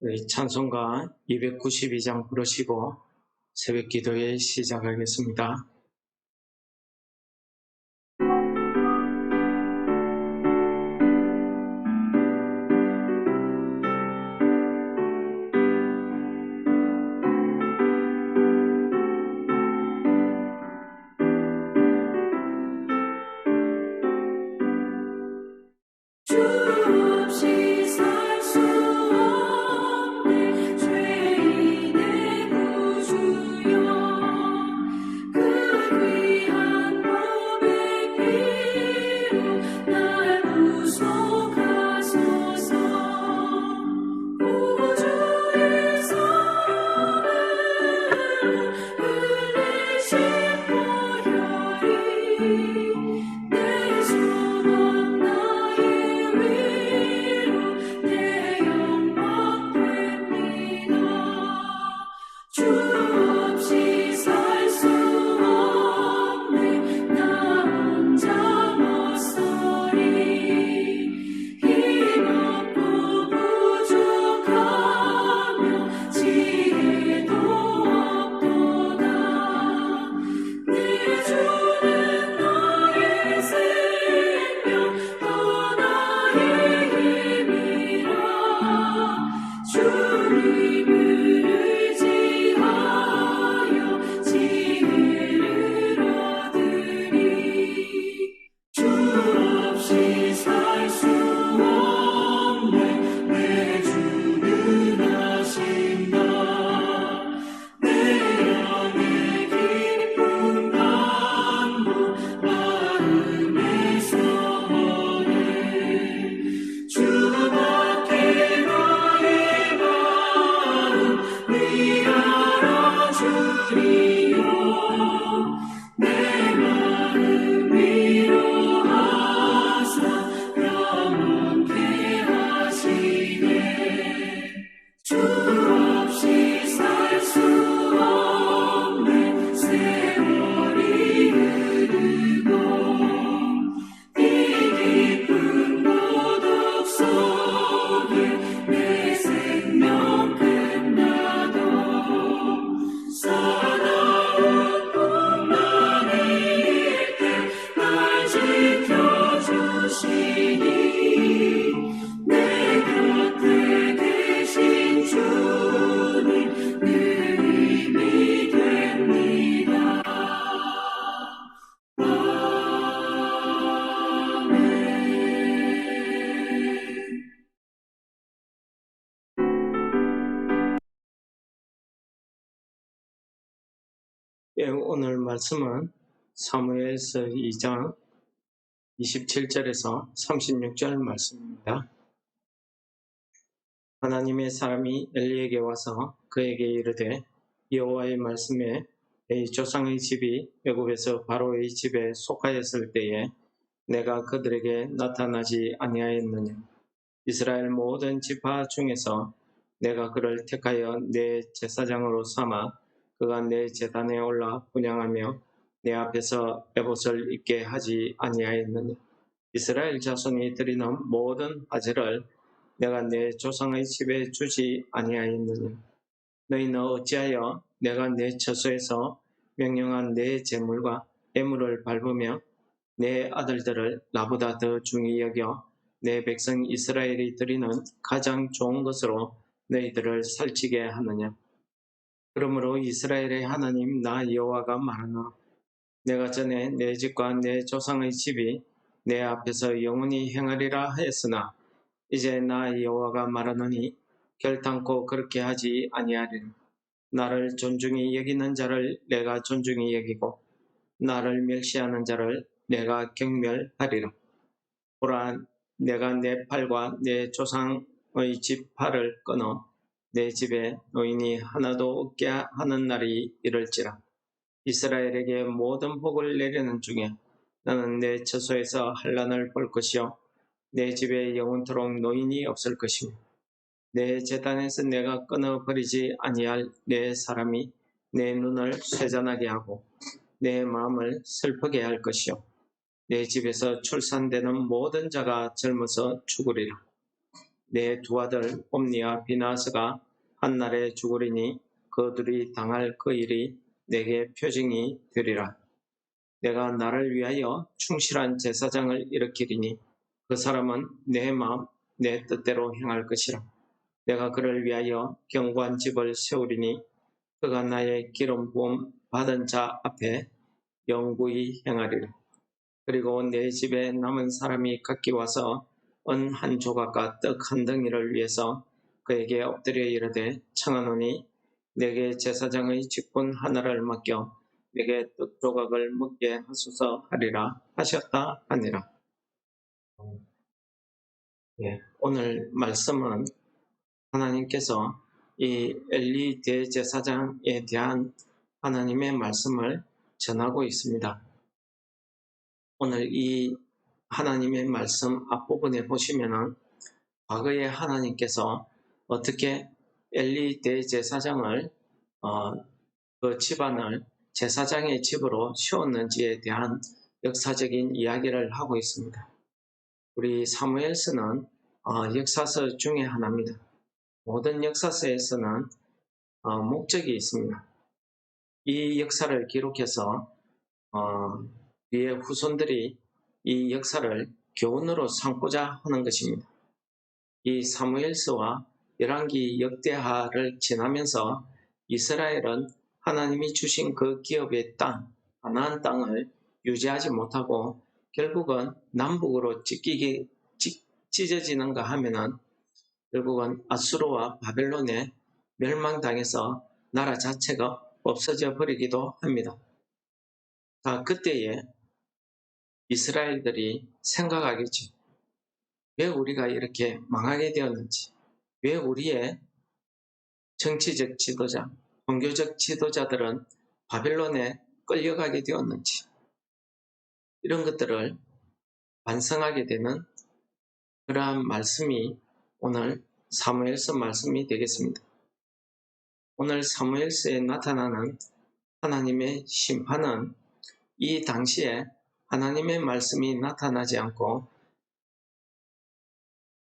우리 찬송가 292장 부르시고 새벽 기도회 시작하겠습니다. 오늘 말씀은 사무엘서 2장 27절에서 36절 말씀입니다. 하나님의 사람이 엘리에게 와서 그에게 이르되 여호와의 말씀에 내 조상의 집이 애굽에서 바로의 집에 속하였을 때에 내가 그들에게 나타나지 아니하였느냐. 이스라엘 모든 지파 중에서 내가 그를 택하여 내 제사장으로 삼아 그가 내 제단에 올라 분향하며 내 앞에서 에봇을 입게 하지 아니하였느냐. 이스라엘 자손이 드리는 모든 화제를 내가 내 조상의 집에 주지 아니하였느냐. 너희는 어찌하여 내가 내 처소에서 명령한 내 제물과 예물을 밟으며 내 아들들을 나보다 더 중히 여겨 내 백성 이스라엘이 드리는 가장 좋은 것으로 너희들을 살찌게 하느냐. 그러므로 이스라엘의 하나님 나 여호와가 말하노라. 내가 전에 내 집과 내 조상의 집이 내 앞에서 영원히 행하리라 하였으나 이제 나 여호와가 말하노니 결단코 그렇게 하지 아니하리라. 나를 존중히 여기는 자를 내가 존중히 여기고 나를 멸시하는 자를 내가 경멸하리라. 보라, 내가 내 팔과 내 조상의 집 팔을 끊어 내 집에 노인이 하나도 없게 하는 날이 이럴지라. 이스라엘에게 모든 복을 내리는 중에 나는 내 처소에서 환난을 볼 것이요 내 집에 영원토록 노인이 없을 것이며 내 제단에서 내가 끊어버리지 아니할 내 사람이 내 눈을 쇠잔하게 하고 내 마음을 슬프게 할 것이요 내 집에서 출산되는 모든 자가 젊어서 죽으리라. 내 두 아들 옴니와 비나스가 한날에 죽으리니 그들이 당할 그 일이 내게 표징이 되리라. 내가 나를 위하여 충실한 제사장을 일으키리니 그 사람은 내 마음 내 뜻대로 행할 것이라. 내가 그를 위하여 견고한 집을 세우리니 그가 나의 기름 부음 받은 자 앞에 영구히 행하리라. 그리고 내 집에 남은 사람이 각기 와서 은 한 조각과 떡 한 덩이를 위해서 그에게 엎드려 이르되 청하노니 내게 제사장의 직분 하나를 맡겨 내게 떡 조각을 먹게 하소서 하리라 하셨다 하니라. 오늘 말씀은 하나님께서 이 엘리 대제사장에 대한 하나님의 말씀을 전하고 있습니다. 오늘 이 하나님의 말씀 앞부분에 보시면은 과거에 하나님께서 어떻게 엘리 대제사장을 그 집안을 제사장의 집으로 세웠는지에 대한 역사적인 이야기를 하고 있습니다. 우리 사무엘서는 역사서 중에 하나입니다. 모든 역사서에서는 목적이 있습니다. 이 역사를 기록해서 우리의 후손들이 이 역사를 교훈으로 삼고자 하는 것입니다. 이 사무엘서와 열왕기 역대하를 지나면서 이스라엘은 하나님이 주신 그 기업의 땅, 가나안 땅을 유지하지 못하고 결국은 남북으로 찢어지는가 하면은 결국은 아수르와 바벨론에 멸망당해서 나라 자체가 없어져 버리기도 합니다. 그때에 이스라엘들이 생각하겠죠. 왜 우리가 이렇게 망하게 되었는지, 왜 우리의 정치적 지도자, 종교적 지도자들은 바벨론에 끌려가게 되었는지, 이런 것들을 반성하게 되는 그러한 말씀이 오늘 사무엘서 말씀이 되겠습니다. 오늘 사무엘서에 나타나는 하나님의 심판은 이 당시에 하나님의 말씀이 나타나지 않고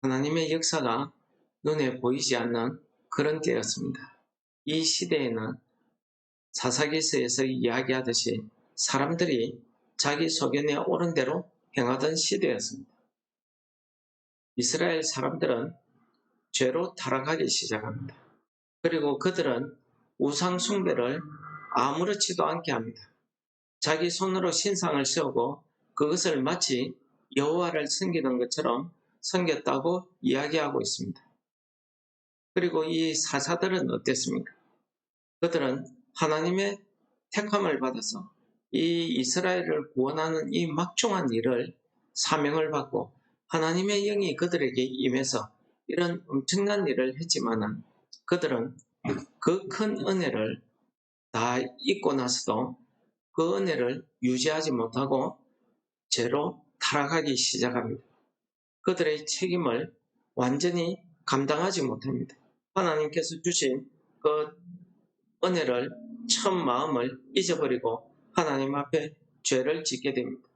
하나님의 역사가 눈에 보이지 않는 그런 때였습니다. 이 시대에는 사사기서에서 이야기하듯이 사람들이 자기 소견에 옳은 대로 행하던 시대였습니다. 이스라엘 사람들은 죄로 타락하기 시작합니다. 그리고 그들은 우상 숭배를 아무렇지도 않게 합니다. 자기 손으로 신상을 세우고 그것을 마치 여호와를 섬기는 것처럼 섬겼다고 이야기하고 있습니다. 그리고 이 사사들은 어땠습니까? 그들은 하나님의 택함을 받아서 이 이스라엘을 구원하는 이 막중한 일을 사명을 받고 하나님의 영이 그들에게 임해서 이런 엄청난 일을 했지만은 그들은 그 큰 은혜를 다 잊고 나서도 그 은혜를 유지하지 못하고 죄로 타락하기 시작합니다. 그들의 책임을 완전히 감당하지 못합니다. 하나님께서 주신 그 은혜를 첫 마음을 잊어버리고 하나님 앞에 죄를 짓게 됩니다.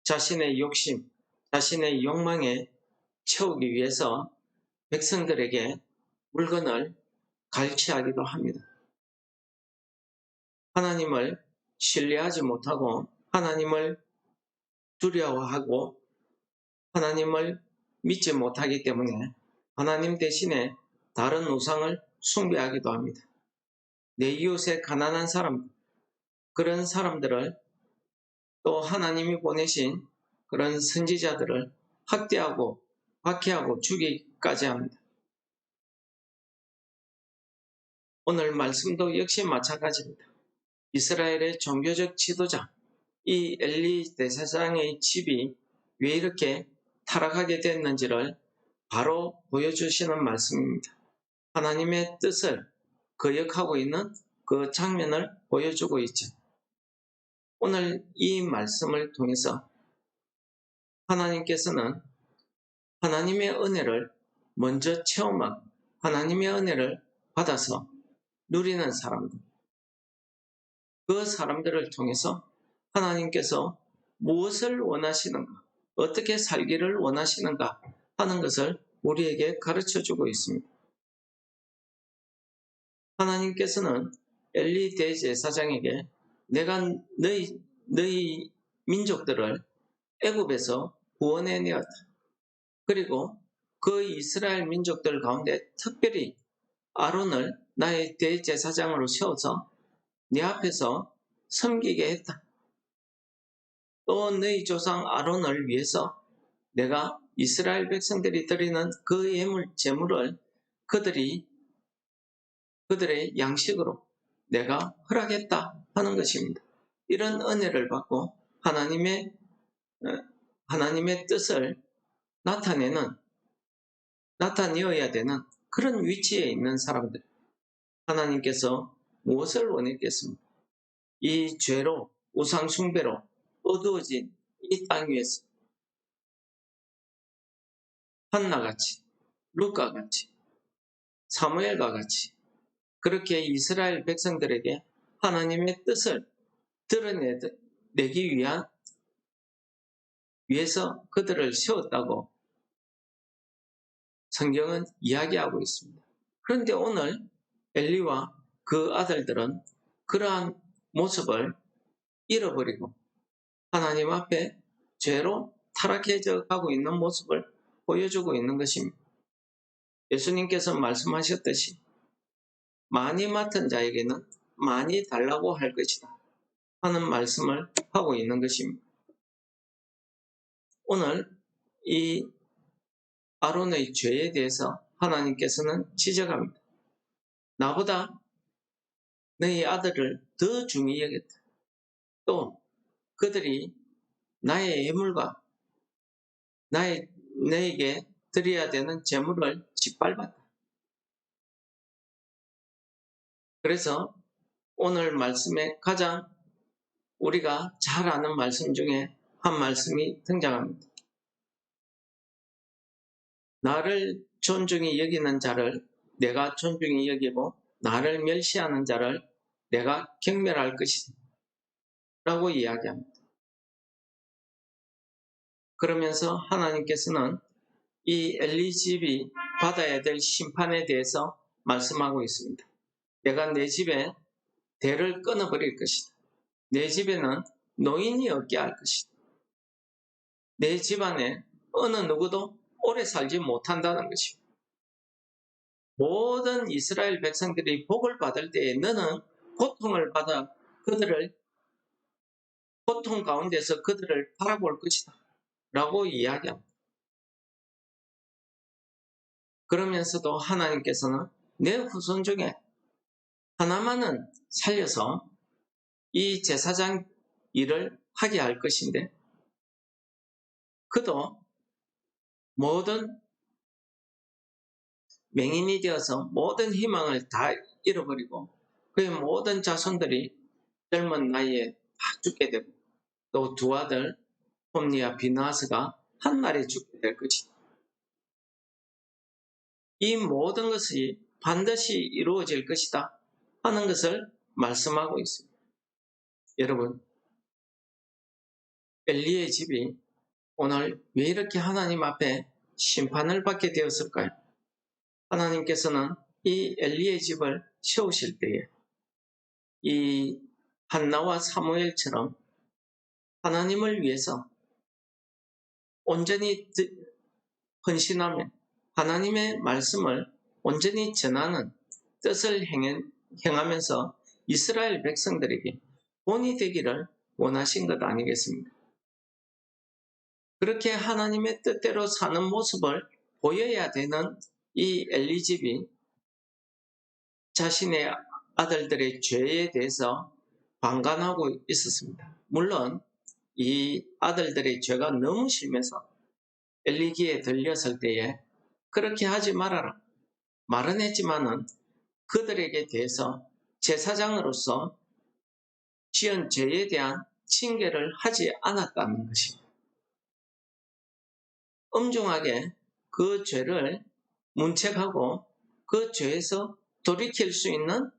자신의 욕심, 자신의 욕망에 채우기 위해서 백성들에게 물건을 갈취하기도 합니다. 하나님을 신뢰하지 못하고 하나님을 두려워하고 하나님을 믿지 못하기 때문에 하나님 대신에 다른 우상을 숭배하기도 합니다. 내 이웃의 가난한 사람, 그런 사람들을 또 하나님이 보내신 그런 선지자들을 학대하고 박해하고 죽이기까지 합니다. 오늘 말씀도 역시 마찬가지입니다. 이스라엘의 종교적 지도자, 이 엘리 대제사장의 집이 왜 이렇게 타락하게 됐는지를 바로 보여주시는 말씀입니다. 하나님의 뜻을 거역하고 있는 그 장면을 보여주고 있죠. 오늘 이 말씀을 통해서 하나님께서는 하나님의 은혜를 먼저 체험하고 하나님의 은혜를 받아서 누리는 사람들, 그 사람들을 통해서 하나님께서 무엇을 원하시는가, 어떻게 살기를 원하시는가 하는 것을 우리에게 가르쳐주고 있습니다. 하나님께서는 엘리 대제사장에게 내가 너희 민족들을 애굽에서 구원해 내었다. 그리고 그 이스라엘 민족들 가운데 특별히 아론을 나의 대제사장으로 세워서 네 앞에서 섬기게 했다. 또 너희 조상 아론을 위해서 내가 이스라엘 백성들이 드리는 그 제물을 그들의 양식으로 내가 허락했다 하는 것입니다. 이런 은혜를 받고 하나님의 뜻을 나타내어야 되는 그런 위치에 있는 사람들. 하나님께서 무엇을 원했겠습니까? 이 죄로, 우상숭배로 어두워진 이 땅 위에서 한나같이, 루카같이, 사무엘과 같이 그렇게 이스라엘 백성들에게 하나님의 뜻을 드러내기 위해서 그들을 세웠다고 성경은 이야기하고 있습니다. 그런데 오늘 엘리와 그 아들들은 그러한 모습을 잃어버리고 하나님 앞에 죄로 타락해져 가고 있는 모습을 보여주고 있는 것입니다. 예수님께서 말씀하셨듯이 많이 맡은 자에게는 많이 달라고 할 것이다 하는 말씀을 하고 있는 것입니다. 오늘 이 아론의 죄에 대해서 하나님께서는 지적합니다. 나보다 너희 아들을 더 중히 여겼다. 또 그들이 나의 예물과 너에게 드려야 되는 제물을 짓밟았다. 그래서 오늘 말씀에 가장 우리가 잘 아는 말씀 중에 한 말씀이 등장합니다. 나를 존중히 여기는 자를 내가 존중히 여기고 나를 멸시하는 자를 내가 경멸할 것이다 라고 이야기합니다. 그러면서 하나님께서는 이 엘리 집이 받아야 될 심판에 대해서 말씀하고 있습니다. 내가 내 집에 대를 끊어버릴 것이다. 내 집에는 노인이 없게 할 것이다. 내 집안에 어느 누구도 오래 살지 못한다는 것입니다. 모든 이스라엘 백성들이 복을 받을 때에 너는 고통을 받아 고통 가운데서 그들을 바라볼 것이다 라고 이야기합니다. 그러면서도 하나님께서는 내 후손 중에 하나만은 살려서 이 제사장 일을 하게 할 것인데 그도 모든 맹인이 되어서 모든 희망을 다 잃어버리고 그의 모든 자손들이 젊은 나이에 다 죽게 되고 또 두 아들 홈니와 비나스가 한날에 죽게 될 것이다. 이 모든 것이 반드시 이루어질 것이다 하는 것을 말씀하고 있습니다. 여러분, 엘리의 집이 오늘 왜 이렇게 하나님 앞에 심판을 받게 되었을까요? 하나님께서는 이 엘리의 집을 세우실 때에 이 한나와 사무엘처럼 하나님을 위해서 온전히 헌신하며 하나님의 말씀을 온전히 전하는 뜻을 행하면서 이스라엘 백성들에게 본이 되기를 원하신 것 아니겠습니까? 그렇게 하나님의 뜻대로 사는 모습을 보여야 되는 이 엘리 집이 자신의 아들들의 죄에 대해서 방관하고 있었습니다. 물론 이 아들들의 죄가 너무 심해서 엘리기에 들렸을 때에 그렇게 하지 말아라 말은 했지만은 그들에게 대해서 제사장으로서 지은 죄에 대한 징계를 하지 않았다는 것입니다. 엄중하게 그 죄를 문책하고 그 죄에서 돌이킬 수 있는,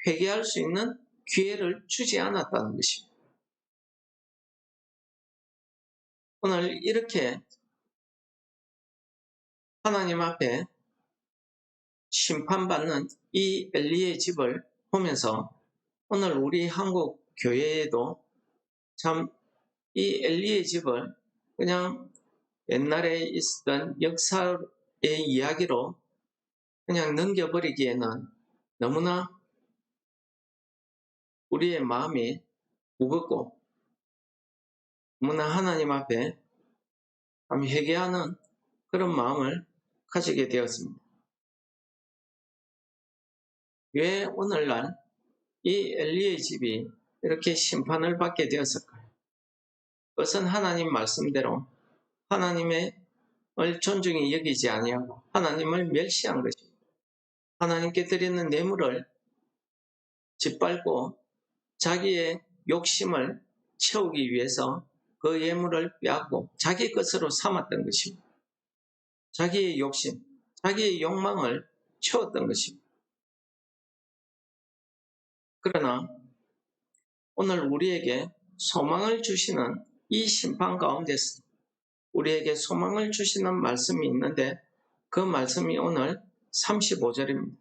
회개할 수 있는 기회를 주지 않았다는 것입니다. 오늘 이렇게 하나님 앞에 심판받는 이 엘리의 집을 보면서 오늘 우리 한국 교회에도 참 이 엘리의 집을 그냥 옛날에 있었던 역사의 이야기로 그냥 넘겨버리기에는 너무나 우리의 마음이 무겁고 너무나 하나님 앞에 회개하는 그런 마음을 가지게 되었습니다. 왜 오늘날 이 엘리의 집이 이렇게 심판을 받게 되었을까요? 그것은 하나님 말씀대로 하나님을 존중히 여기지 아니하고 하나님을 멸시한 것입니다. 하나님께 드리는 뇌물을 짓밟고 자기의 욕심을 채우기 위해서 그 예물을 빼앗고 자기 것으로 삼았던 것입니다. 자기의 욕심, 자기의 욕망을 채웠던 것입니다. 그러나 오늘 우리에게 소망을 주시는 이 심판 가운데서 우리에게 소망을 주시는 말씀이 있는데 그 말씀이 오늘 35절입니다.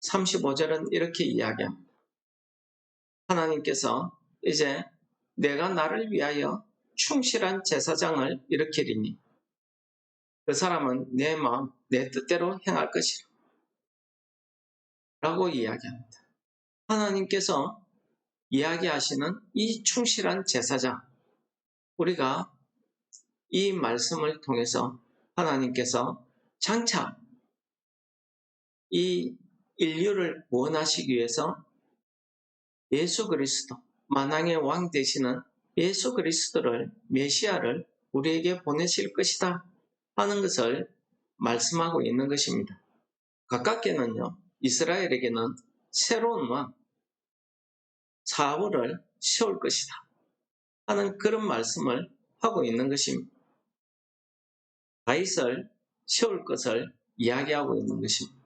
35절은 이렇게 이야기합니다. 하나님께서 이제 내가 나를 위하여 충실한 제사장을 일으키리니 그 사람은 내 마음, 내 뜻대로 행할 것이라 라고 이야기합니다. 하나님께서 이야기하시는 이 충실한 제사장, 우리가 이 말씀을 통해서 하나님께서 장차 이 인류를 구원하시기 위해서 예수 그리스도, 만왕의 왕 되시는 예수 그리스도를, 메시아를 우리에게 보내실 것이다 하는 것을 말씀하고 있는 것입니다. 가깝게는요, 이스라엘에게는 새로운 왕, 사울을 세울 것이다 하는 그런 말씀을 하고 있는 것입니다. 다윗을 세울 것을 이야기하고 있는 것입니다.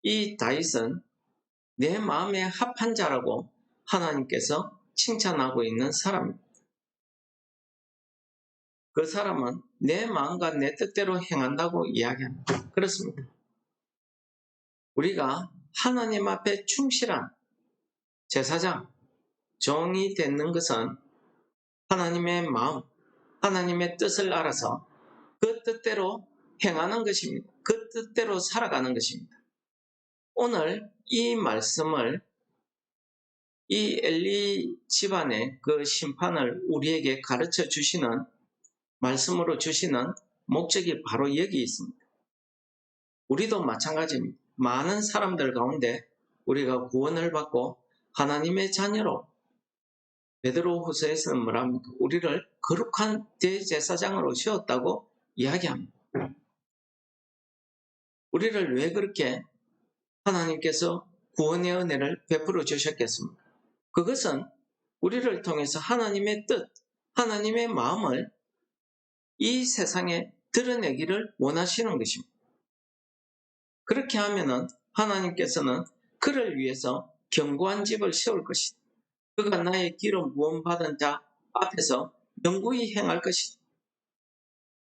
이 다윗은 내 마음에 합한 자라고 하나님께서 칭찬하고 있는 사람입니다. 그 사람은 내 마음과 내 뜻대로 행한다고 이야기합니다. 그렇습니다. 우리가 하나님 앞에 충실한 제사장, 종이 되는 것은 하나님의 마음, 하나님의 뜻을 알아서 그 뜻대로 행하는 것입니다. 그 뜻대로 살아가는 것입니다. 오늘 이 말씀을 이 엘리 집안의 그 심판을 우리에게 가르쳐 주시는 말씀으로 주시는 목적이 바로 여기 있습니다. 우리도 마찬가지입니다. 많은 사람들 가운데 우리가 구원을 받고 하나님의 자녀로 베드로후서에서는 뭐랍니까? 우리를 거룩한 대제사장으로 세웠다고 이야기합니다. 우리를 왜 그렇게 하나님께서 구원의 은혜를 베풀어 주셨겠습니까? 그것은 우리를 통해서 하나님의 뜻, 하나님의 마음을 이 세상에 드러내기를 원하시는 것입니다. 그렇게 하면은 하나님께서는 그를 위해서 견고한 집을 세울 것이다. 그가 나의 기름 부음 받은 자 앞에서 영구히 행할 것이다.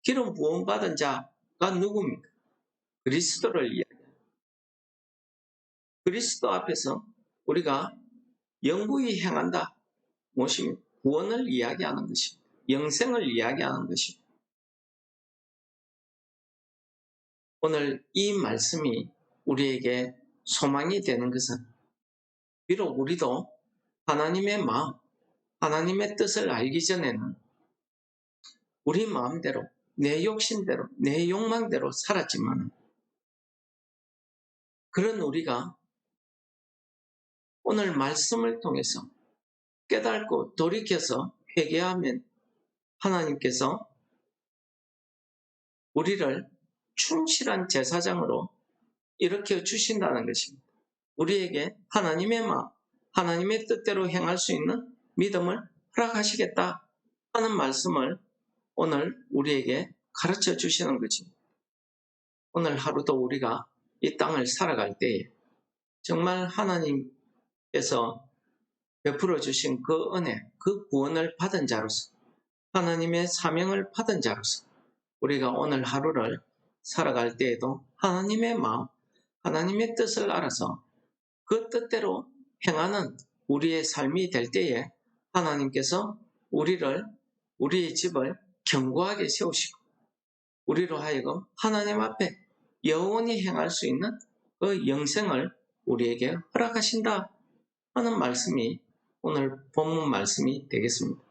기름 부음 받은 자가 누굽니까? 그리스도를 이야기합니다. 그리스도 앞에서 우리가 영구히 행한다. 무엇이 구원을 이야기하는 것입니다. 영생을 이야기하는 것입니다. 오늘 이 말씀이 우리에게 소망이 되는 것은 비록 우리도 하나님의 마음, 하나님의 뜻을 알기 전에는 우리 마음대로, 내 욕심대로, 내 욕망대로 살았지만 그런 우리가 오늘 말씀을 통해서 깨닫고 돌이켜서 회개하면 하나님께서 우리를 충실한 제사장으로 일으켜 주신다는 것입니다. 우리에게 하나님의 마음, 하나님의 뜻대로 행할 수 있는 믿음을 허락하시겠다 하는 말씀을 오늘 우리에게 가르쳐 주시는 것입니다. 오늘 하루도 우리가 이 땅을 살아갈 때에 정말 하나님께서 베풀어 주신 그 은혜, 그 구원을 받은 자로서 하나님의 사명을 받은 자로서 우리가 오늘 하루를 살아갈 때에도 하나님의 마음, 하나님의 뜻을 알아서 그 뜻대로 행하는 우리의 삶이 될 때에 하나님께서 우리의 집을 견고하게 세우시고 우리로 하여금 하나님 앞에 영원히 행할 수 있는 그 영생을 우리에게 허락하신다 하는 말씀이 오늘 본문 말씀이 되겠습니다.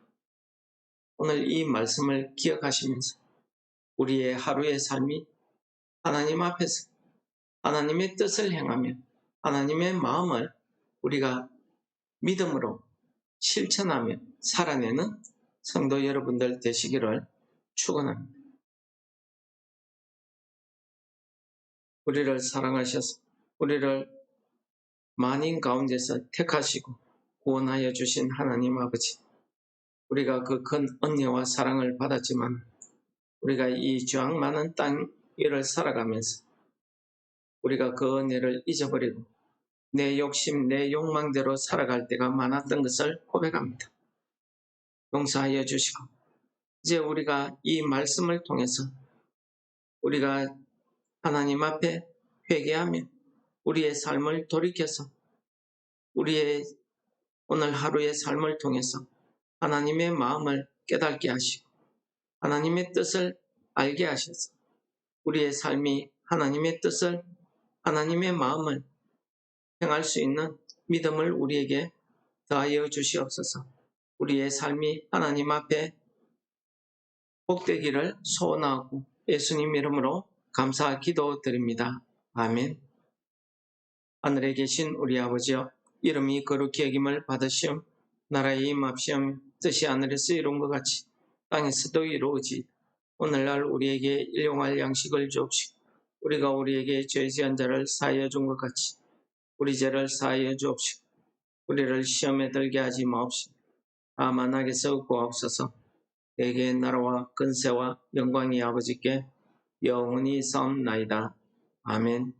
오늘 이 말씀을 기억하시면서 우리의 하루의 삶이 하나님 앞에서 하나님의 뜻을 행하며 하나님의 마음을 우리가 믿음으로 실천하며 살아내는 성도 여러분들 되시기를 축원합니다. 우리를 사랑하셔서 우리를 만인 가운데서 택하시고 구원하여 주신 하나님 아버지, 우리가 그 큰 은혜와 사랑을 받았지만 우리가 이 죄악 많은 땅 위를 살아가면서 우리가 그 은혜를 잊어버리고 내 욕심, 내 욕망대로 살아갈 때가 많았던 것을 고백합니다. 용서하여 주시고 이제 우리가 이 말씀을 통해서 우리가 하나님 앞에 회개하며 우리의 삶을 돌이켜서 우리의 오늘 하루의 삶을 통해서 하나님의 마음을 깨닫게 하시고 하나님의 뜻을 알게 하셔서 우리의 삶이 하나님의 뜻을 하나님의 마음을 행할 수 있는 믿음을 우리에게 더하여 주시옵소서. 우리의 삶이 하나님 앞에 복되기를 소원하고 예수님 이름으로 감사 기도드립니다. 아멘. 하늘에 계신 우리 아버지여, 이름이 거룩히 여김을 받으시오. 나라의 임합시오. 뜻이 하늘에서 이룬 것 같이 땅에서도 이루어지. 오늘날 우리에게 일용할 양식을 주옵시고 우리가 우리에게 죄 지은 자를 사하여 준 것 같이 우리 죄를 사하여 주옵시고 우리를 시험에 들게 하지 마옵시고 다만 악에서 구하옵소서. 내게 나라와 근세와 영광이 아버지께 영원히 싸움나이다. 아멘.